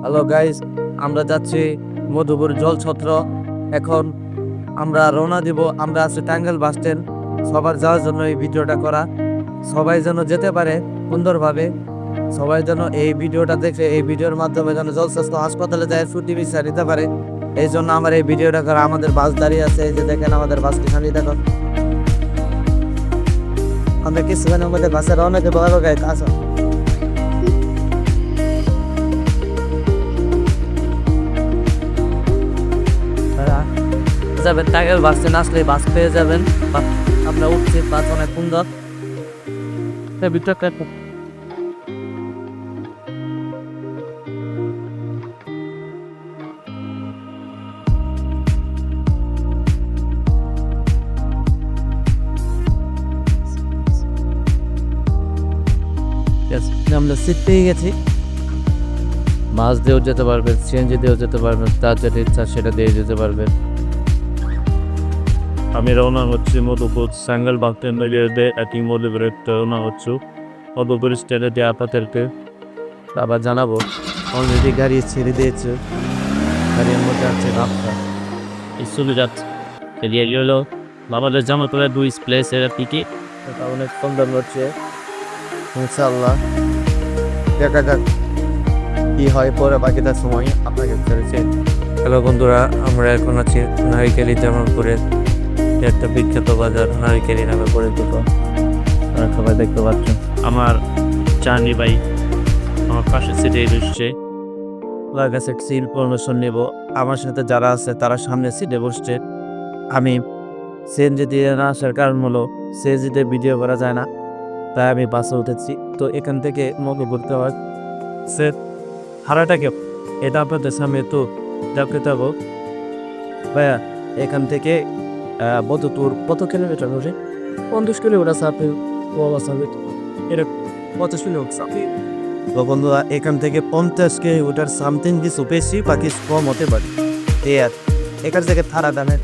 Hello guys, আমরা যাচ্ছি মধুপুর জলছত্র। এখন আমরা রওনা দিব। আমরা আছি টাঙ্গাইল বাস স্ট্যান্ড। সবার যাওয়ার জন্য এই ভিডিওটা করা, সবাই যেন যেতে পারে সুন্দরভাবে। সবাই যেন এই ভিডিওটা দেখে এই ভিডিওর মাধ্যমে যেন জলস্বাস্থ্য হাসপাতালে যায় ছুটি বিচার নিতে পারে। এই জন্য আমার এই ভিডিওটা করা। আমাদের বাস দাঁড়িয়ে আছে, এই যে দেখেন আমাদের বাসটি সামনে দেখো। আমরা কিছুক্ষণের মধ্যে বাসে রওনা দেবো। গাইস আসো। যাবেন টাঙ্গাইল বাস স্ট্যান্ড, আসলে বাস পেয়ে যাবেন। আমরা উঠছি, বাস অনেক সুন্দর। আমরা সিট পেয়ে গেছি। বাস দিয়েও যেতে পারবেন, সিএনজি দিয়েও যেতে পারবেন, তার যেটা ইচ্ছা সেটা দিয়ে যেতে পারবেন। আমি রওনা হচ্ছি মধুপুর টাঙ্গাইল বাস স্ট্যান্ড একই মধুপুরে রওনা হচ্ছি। মধুপুর স্ট্যান্ডে দিয়ে আপনাদেরকে আবার জানাবো। অলরেডি গাড়ি ছেড়ে দিয়েছে, গাড়ির মধ্যে আছে রাস্তা চলে যাচ্ছে। এরিয়া হলো আমাদের জামাতলা 2 প্লেসের টিকিট। এটা অনেক সুন্দর হচ্ছে। ইনশাআল্লাহ দেখা যাক কি হয় পরে, বাকিটা সময় আপনাকে ছেড়েছে। হ্যালো বন্ধুরা, আমরা এখন আছি নারিকেলি জামালপুরের একটা বিখ্যাত বাজার, নারিকেলি নামে পরিচিত। আপনারা সবাই দেখতে পাচ্ছেন। আমার চাঁদনি ভাই আমার পাশে সিটে বসছে। ওনার কাছে একটা ইনফরমেশন নেব। আমার সাথে যারা আছে তারা সামনে সিটে বসছে। আমি সিএনজি দিয়ে না আসার কারণ হলো সিএনজিতে ভিডিও করা যায় না, তাই আমি বাসে উঠেছি। তো এখান থেকে মধুপুর যাওয়ার সে ভাড়াটাকে এটা আপনাদের সামনে তো দেখতে যাবো। ভাইয়া, এখান থেকে মধুপুর কত কিলোমিটার ধরে? 50 কিলোমিটার সাথে এটা 50 কিলোমিটার। তো বন্ধুরা, এখান থেকে 50 কিলোমিটার সামথিং কিছু বেশি বা কিছু কম হতে পারে। এখান থেকে থারা দানের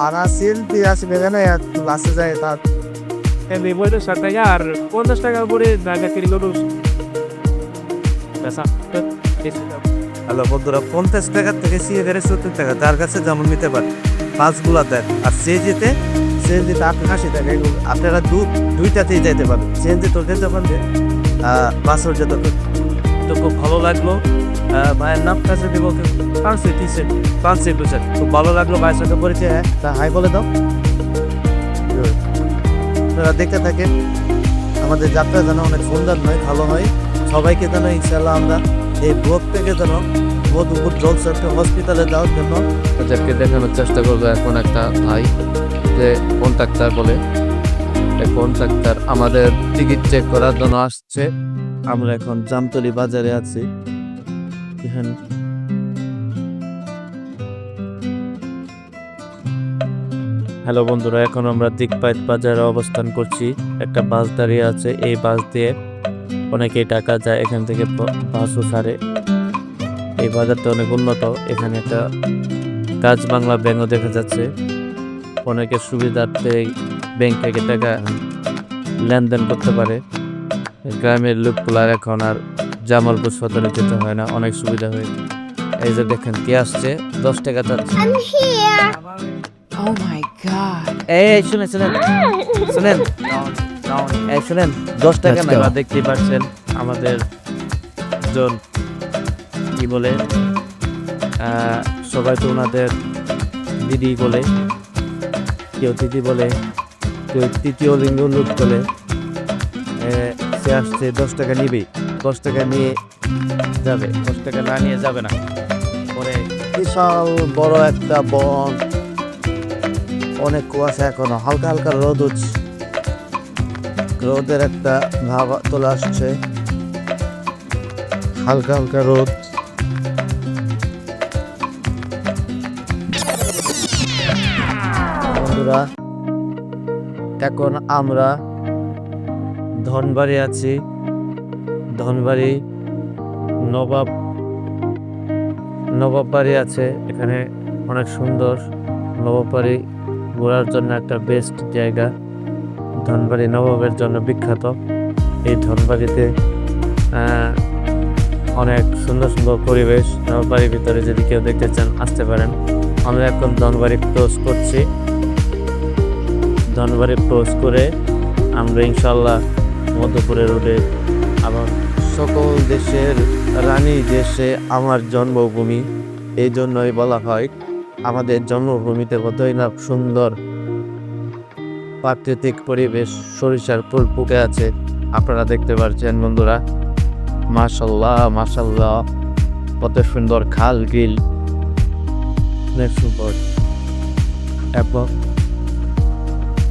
আর আসিল দিয়ে আসবে না, বাসে যায় তার বইটা 60 টাকা আর 50 টাকা করে জায়গা কিলো হ্যালো বন্ধুরা, 50 টাকার থেকে 70 টাকা যার কাছে যেমন নিতে পারে বাসগুলা দেন। আর সিএনজিতে 80 টাকা। এগুলো আপনারা দুইটাতেই যেতে পারেন। সিএনজি তো যেতে পারবে, বাসও যেতে পারবে। তো খুব ভালো লাগলো। ভাইয়ের নামটা যদি বলতে পাঁচশো খুব ভালো লাগলো। ভাইয়ের সাথে পরিচয়, তা হাই বলে দাও। আপনারা দেখতে থাকেন। আমাদের যাত্রা যেন অনেক সুন্দর হয়, ভালো হয়। সবাইকে যেন ইনশাল্লাহ আমরা এই ব্লগ থেকে যেন মধুপুর জলছত্র হসপিটালে যাওয়ার জন্য তাদেরকে দেখানোর চেষ্টা করবো। এখন একটা ভাই যে কন্ট্রাক্টর বলে, কন্ট্রাক্টর আমাদের টিকিট চেক করার জন্য আসছে। আমরা এখন জামতলি বাজারে আছি। হ্যালো বন্ধুরা, এখন আমরা দিকপাইত বাজারে অবস্থান করছি। একটা বাস দাঁড়িয়ে আছে, এই বাস দিয়ে অনেকেই টাকা যায়, এখান থেকে বাসও ছাড়ে। এই বাজারটা অনেক উন্নত। এখানে একটা কাজ বাংলা ব্যাংকও দেখা যাচ্ছে। অনেকের সুবিধার্থে ব্যাংক থেকে টাকা লেনদেন করতে পারে। গ্রামের লোকগুলার এখন আর জামালপুর সদরে যেতে হয় না, অনেক সুবিধা হয়। এই যে দেখেন কে আসছে, 10 টাকা চাচ্ছে। Oh my god. এই শুনেন শুনেন শুনেন এই শুনেন, 10 টাকা না। দেখতেই পাচ্ছেন আমাদের জন কি বলে, সবাই তো ওনাদের দিদি বলে, কেউ দিদি বলে, কেউ তৃতীয় লিঙ্গ লোক বলে। সে আসছে, 10 টাকা নিবে, 10 টাকা নিয়ে যাবে। 10 টাকা না নিয়ে যাবে না। পরে বিশাল বড় একটা বন, অনেক কুয়াশা, এখনো হালকা হালকা রোদ উঠছে। রোদের একটা ভাব চলে আসছে, হালকা হালকা রোদ। বন্ধুরা, এখন আমরা ধনবাড়ি আছি। ধনবাড়ি নবাব বাড়ি আছে এখানে, অনেক সুন্দর। নবাব বাড়ি ঘোরার জন্য একটা বেস্ট জায়গা। ধনবাড়ি নবাবের জন্য বিখ্যাত। এই ধনবাড়িতে অনেক সুন্দর সুন্দর পরিবেশ। আমার বাড়ির ভিতরে যদি কেউ দেখতে চান আসতে পারেন। আমরা এখন ধনবাড়ি ক্লোজ করছি। ধনবাড়ি ক্লোজ করে আমরা ইনশাল্লাহ মধ্যপুরের রোডে আবার সকল দেশের রানী দেশে আমার জন্মভূমি, এই জন্যই বলা হয় আমাদের জন্মভূমিতে কতই না সুন্দর প্রাকৃতিক পরিবেশ। সরিষার ফুল ফুটে আছে, আপনারা দেখতে পাচ্ছেন বন্ধুরা। মাশাল্লাহ মাশাল্লাহ, কত সুন্দর খাল বিল, অনেক সুন্দর। এবং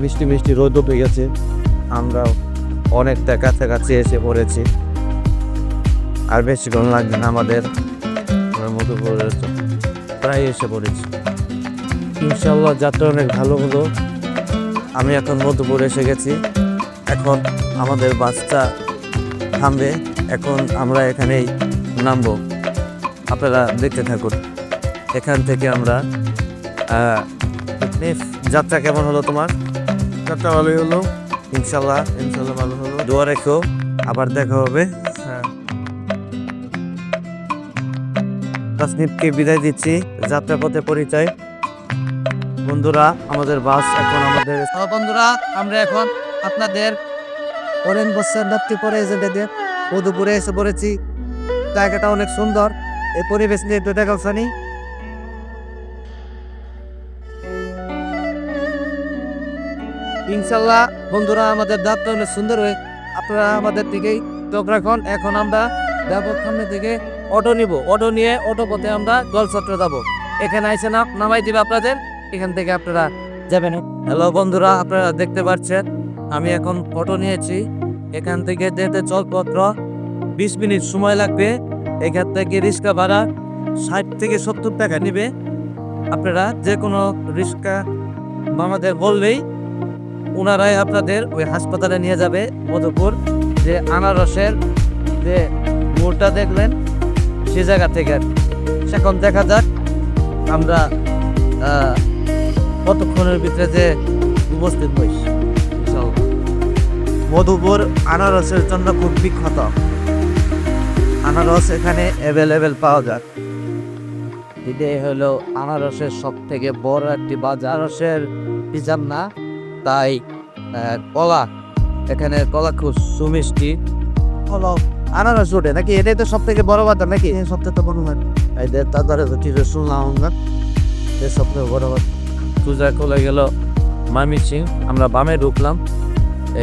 মিষ্টি মিষ্টি রোদ উঠে গেছে, আমরা অনেকটা কাছাকাছি এসে পড়েছি। আর বেশিক্ষণ লাগবে না আমাদের, মধ্যপুরের প্রায় এসে পড়েছি। ইনশাল্লাহ যাত্রা অনেক ভালো হলো। আমি এখন মধ্যপুর এসে গেছি। এখন আমাদের বাসটা থামবে, এখন আমরা এখানেই নামবো। আপনারা দেখতে থাকুন। এখান থেকে আমরা যাত্রা কেমন হলো তোমার? যাত্রা ভালোই হলো। ইনশাল্লাহ ইনশাল্লাহ ভালো হলো। দোয়া রেখো, আবার দেখা হবে। হ্যাঁ, তাসনিফকে বিদায় দিচ্ছি। যাত্রা পথে পরিচয় বন্ধুরা, আমাদের বাস এখন আমাদের বন্ধুরা, আমরা এখন আপনাদের অরেন বছর রাত্রি পরে এজেন্টদের মধুপুরে এসে পড়েছি। জায়গাটা অনেক সুন্দর, এই পরিবেশ নিয়ে একটু দেখাচ্ছি। ইনশাল্লাহ বন্ধুরা, আমাদের যাত্রা অনেক সুন্দর হয়ে আপনারা আমাদের দিকেই চোখ রাখুন। এখন আমরা ব্যাপক সামনে থেকে অটো নিব। অটো নিয়ে অটো পথে আমরা জলছত্র যাবো। এখানে আইসে নামাই দিবে আপনাদের, এখান থেকে আপনারা যাবেন। হ্যালো বন্ধুরা, আপনারা দেখতে পাচ্ছেন আমি এখন অটো নিয়েছি। এখান থেকে যেতে জলপত্র 20 মিনিট সময় লাগবে। এখান থেকে রিক্সা ভাড়া 60 থেকে 70 টাকা নেবে। আপনারা যে কোনো রিক্সা আমাদের বললেই ওনারাই আপনাদের ওই হাসপাতালে নিয়ে যাবে। মধুপুর যে আনারসের যে মোড়টা দেখলেন সে জায়গা থেকে। এখন দেখা যাক আমরা কতক্ষণের ভিতরে যে উপস্থিত হই। মধুপুর আনারসের জন্য খুব বিখ্যাত। আনারস এখানে অ্যাভেলেবেল পাওয়া যায়। এটাই হলো আনারসের সব থেকে বড় একটি বাজার। আনারসের সিজন না, তাই কলা, এখানে কলা খুব সুমিষ্টি। হলো আনারস ওঠে নাকি, এটাই তো সব থেকে বড় বাজার নাকি? সব থেকে বড় বাজার এদের তাদের শুনলাম না, সব থেকে বড় বাজার। সুজা চলে গেল ময়মনসিংহ, আমরা বামে ঢুকলাম।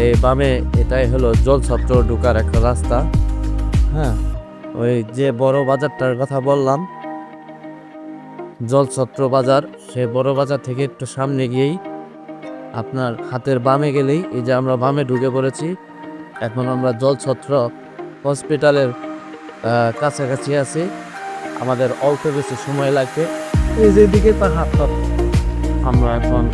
এই বামে এটাই হলো জলছত্র ঢুকার একটা রাস্তা। হ্যাঁ, ওই যে বড় বাজারটার কথা বললাম, জলছত্র বাজার, সে বড় বাজার থেকে একটু সামনে গিয়েই আপনার হাতের বামে গেলেই এই যে আমরা বামে ঢুকে পড়েছি। এখন আমরা জলছত্র হসপিটালের কাছাকাছি আছি। আমাদের অল্প বেশি সময় লাগবে। এই যে দিকে পাহাড়, আমরা এখন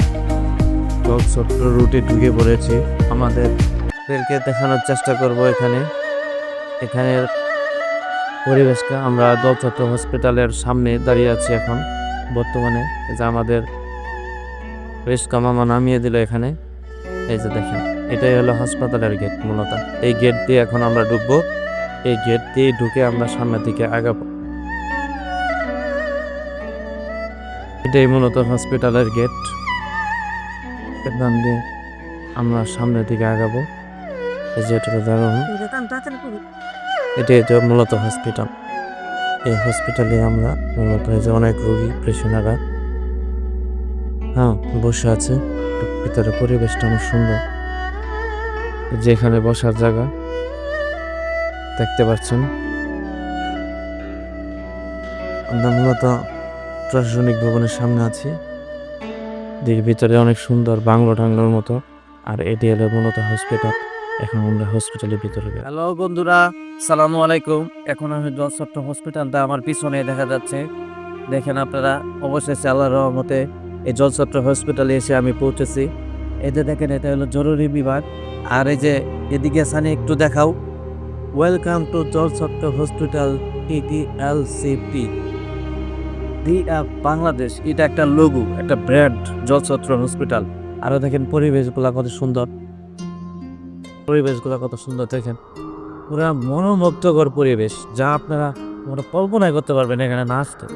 জলছত্র রুটে ঢুকে পড়েছি। আমাদেরকে দেখানোর চেষ্টা করব এখানের পরিবেশটা। আমরা জলছত্র হসপিটালের সামনে দাঁড়িয়ে আছি এখন বর্তমানে। এই যে আমাদের রিক্সা মামা নামিয়ে দিল এখানে। এই যে দেখেন, এটাই হলো হাসপাতালের গেট মূলত। এই গেট দিয়ে এখন আমরা ঢুকবো। এই গেট দিয়ে ঢুকে আমরা সামনের দিকে আগাবো। এটাই মূলত হসপিটালের গেট। এখান দিয়ে আমরা সামনের দিকে আগাবো। এই যে এটা দাঁড়ানো, এটাই তো মূলত হসপিটাল। এই হসপিটালে আমরা মূলত এই যে অনেক রোগী পেশেন্টরা বসে আছে। ভিতরে পরিবেশটা অনেক সুন্দর। যেখানে বসার জায়গা দেখতে পাচ্ছেন। আমরা মূলত প্রশাসনিক ভবনের সামনে আছি। এর ভিতরে অনেক সুন্দর বাংলো টাংলোর মতো। আর এটি হলো মূলত হসপিটাল। এখন আমরা হসপিটালের ভিতরে। হ্যালো বন্ধুরা, সালামু আলাইকুম। এখন আমি জলছত্র হসপিটালটা আমার পিছনে দেখা যাচ্ছে। দেখেন আপনারা, অবশেষে আল্লাহর রহমতে এই জলছত্র হসপিটালে এসে আমি পৌঁছেছি। এতে দেখেন, এটা হলো জরুরি বিভাগ। আর এই যে এদিকে সানি একটু দেখাও। Welcome to Jalchhatra hospital TTLCP Bangladesh. এটা একটা লোগো, একটা ব্র্যান্ড, জলছত্র হসপিটাল। আরো দেখেন পরিবেশগুলা কত সুন্দর, পরিবেশগুলা কত সুন্দর দেখেন। পুরা মনোমুগ্ধকর পরিবেশ, যা আপনারা কল্পনাই করতে পারবেন এখানে না আসতে।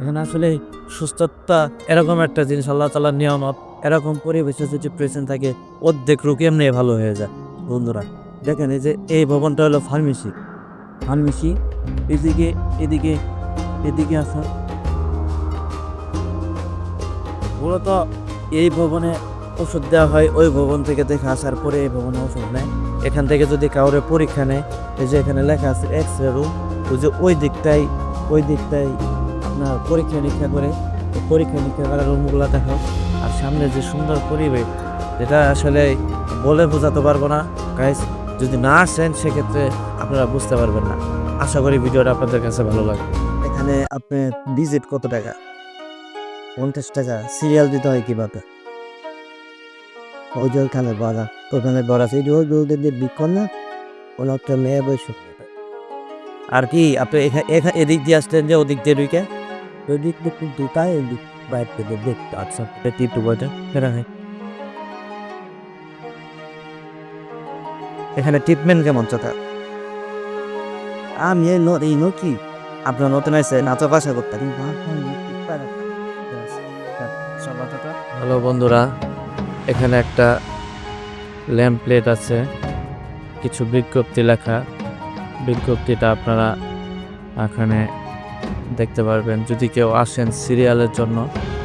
এখানে আসলে সুস্থতা এরকম একটা জিনিস, আল্লাহ তাআলার নিয়ামত। এরকম পরিবেশে যদি প্রেজেন্ট থাকে, অর্ধেক রোগ এমনি ভালো হয়ে যায়। বন্ধুরা দেখেন, এই যে এই ভবনটা হলো ফার্মেসি। এদিকে এদিকে এদিকে আসা মূলত এই ভবনে ওষুধ দেওয়া হয়, ওই ভবন থেকে দেখে আসার পরে এই ভবনে ওষুধ নেয়। এখান থেকে যদি কাউরে পরীক্ষা নেয়, এই যে এখানে লেখা আছে এক্সরে রুম, ওই যে ওই দিকটাই আপনার পরীক্ষা নিরীক্ষা করে, তো পরীক্ষা নিরীক্ষা করার রুমগুলো দেখো। আর সামনে যে সুন্দর পরিবেশ, যেটা আসলে বলে বোঝাতে পারবো না গাইস। যদি না আসেন সেক্ষেত্রে আপনারা বুঝতে পারবেন না। আশা করি ভিডিওটা আপনাদের কাছে ভালো লাগবে। এখানে আপনার ভিজিট কত টাকা? 50 টাকা। সিরিয়াল দিতে হয় কিভাবে? ওই যে ওখানে বড়া সেই ওদের বিক্ষণ না, কোনো একটা মেয়ে বসে। আর কি আপনি এদিক দিয়ে আসতেন যে ওদিক দিয়ে ঢুকে, ওই দিক দিয়ে কিন্তু তাই এদিক বাইর থেকে দেখতে। আচ্ছা টিপটু বইটা ফেরা হয়। এখানে ট্রিটমেন্ট কেমন চোখা? আমি এই নকি আপনার নতুন আছে নাচা বাসা করতেন। হ্যালো বন্ধুরা, এখানে একটা ল্যাম্প প্লেট আছে, কিছু বিজ্ঞপ্তি লেখা। বিজ্ঞপ্তিটা আপনারা এখানে দেখতে পারবেন। যদি কেউ আসেন সিরিয়ালের জন্য,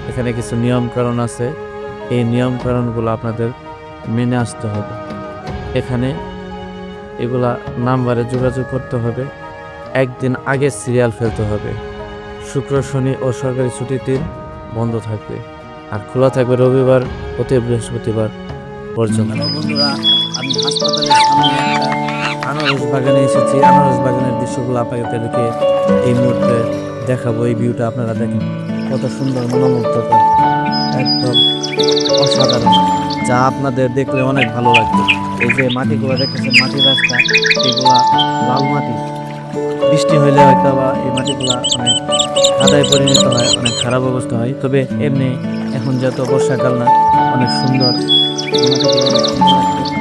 এখানে কিছু নিয়মকানুন আছে। এই নিয়মকানুনগুলো আপনাদের মেনে আসতে হবে। এখানে এগুলা নাম্বারে যোগাযোগ করতে হবে। একদিন আগে সিরিয়াল ফেলতে হবে। শুক্র, শনি ও সরকারি ছুটির দিন বন্ধ থাকবে, আর খোলা থাকবে রবিবার হতে বৃহস্পতিবার পর্যন্ত। বন্ধুরা, আমি হাসপাতালের সামনে একটা আনারস বাগানে এসেছি। আনারস বাগানের দৃশ্যগুলো আপনাদেরকে এই মুহূর্তে দেখাবো। এই ভিউটা আপনারা দেখেন, কত সুন্দর, মনোমুগ্ধকর, একদম অসাধারণ, যা আপনাদের দেখলে অনেক ভালো লাগবে। এই যে মাটিগুলো দেখতেছেন, মাটির রাস্তা, এগুলা লাল মাটি। বৃষ্টি হইলে হয়তো বা এই মাটিগুলা অনেক কাদায় পরিণত হয়, অনেক খারাপ অবস্থা হয়। তবে এমনি এখন যেহেতু বর্ষাকাল না, অনেক সুন্দর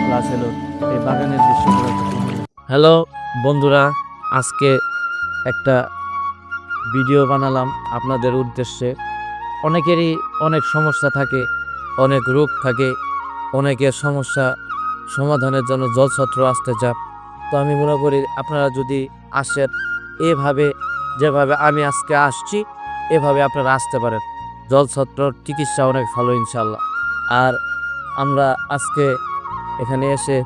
প্লাস হলো এই বাগানের দৃশ্যগুলো। হ্যালো বন্ধুরা, আজকে একটা ভিডিও বানালাম আপনাদের উদ্দেশ্যে। অনেকেরই অনেক সমস্যা থাকে, অনেক রোগ থাকে, অনেকের সমস্যা সমাধানের জন্য জলছত্র আসতে চাপ। তো আমি মনে করি আপনারা যদি আসেন এভাবে, যেভাবে আমি আজকে আসছি, এভাবে আপনারা আসতে পারেন। জলছত্র চিকিৎসা অনেক ভালো ইনশাল্লাহ। আর আমরা আজকে এখানে এসে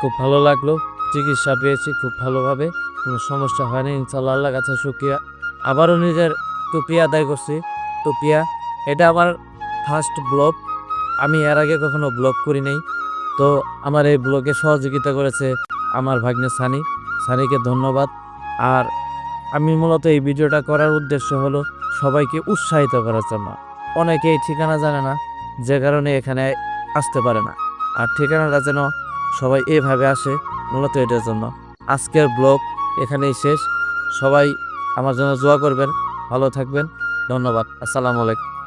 খুব ভালো লাগলো, চিকিৎসা পেয়েছি খুব ভালোভাবে, কোনো সমস্যা হয়নি ইনশাল্লাহ। আল্লাহর কাছে শুকরিয়া। আবারও নিজের টুপিয়া আদায় করছি। টুপিয়া এটা আমার ফার্স্ট ব্লগ, আমি এর আগে কখনো ব্লগ করি নাই। তো আমার এই ব্লগে সহযোগিতা করেছে আমার ভাগ্নে সানিকে ধন্যবাদ। আর আমি মূলত এই ভিডিওটা করার উদ্দেশ্য হলো সবাইকে উৎসাহিত করার জন্য। অনেকেই ঠিকানা জানে না, যে কারণে এখানে আসতে পারে না। আর ঠিকানাটা যেন সবাই এভাবে আসে, মূলত এটার জন্য। আজকের ব্লগ এখানেই শেষ। সবাই আমার জন্য দোয়া করবেন, ভালো থাকবেন। ধন্যবাদ। আসসালামু আলাইকুম।